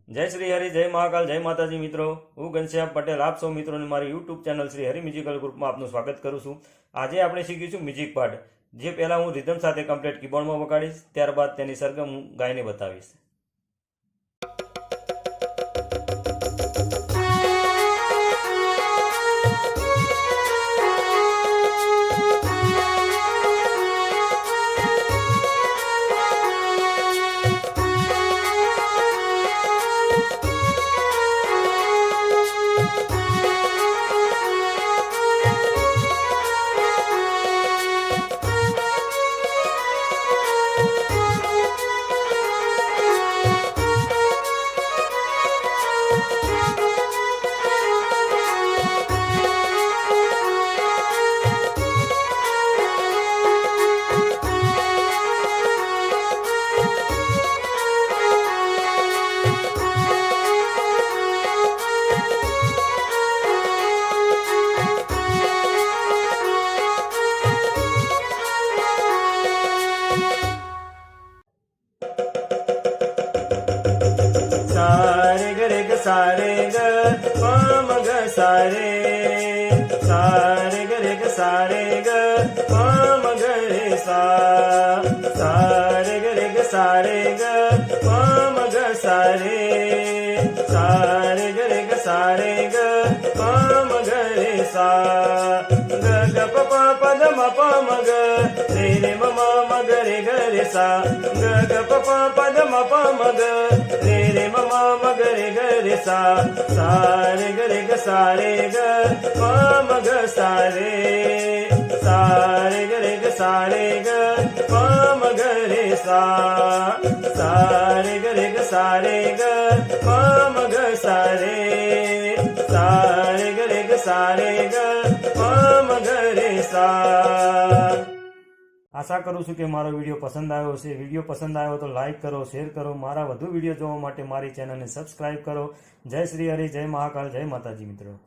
जय श्री हरि, जय महाकाल, जय माताजी मित्रों। हूँ घनश्याम पटेल आप सौ मित्रों ने मारी YouTube channel Shri Hari musical group में आपનું स्वागत करूँ છું। આજે આપણે શીખીશું મ્યુઝિક પાર્ટ, જે પહેલા હું રિધમ સાથે કમ્પ્લીટ કીબોર્ડમાં વગાડીશ, ત્યારબાદ તેની સરગમ હું ગાઈને બતાવીશ। सारे ग रे ग सारे ग पम ग सारे, सारे ग रे ग सारे ग पम ग रे सा, सारे ग रे ग सारे ग पम ग सारे, सारे ग रे ग सारे ग पम ग रे सा, ग ग प प प द म प म ग रे रे म म म ग रे ग रे सा, ग ग प प प द म प म ग रे रे म म म ग रे ग रे सा, सारे ग रे ग सारे ग प म ग सारे, सारे ग रे ग सारे ग प म ग रे सा, सारे ग रे ग सारे ग प म ग सारे, सारे ग रे ग सारे ग प म ग रे सा। आशा करूँ છું કે મારો વિડીયો પસંદ આવ્યો હશે। વિડીયો પસંદ આવ્યો તો લાઇક કરો, શેર કરો। મારા વધુ વિડીયો જોવા માટે મારી ચેનલને સબસ્ક્રાઇબ કરો। જય શ્રી હરિ, જય મહાકાલ, જય માતાજી મિત્રો।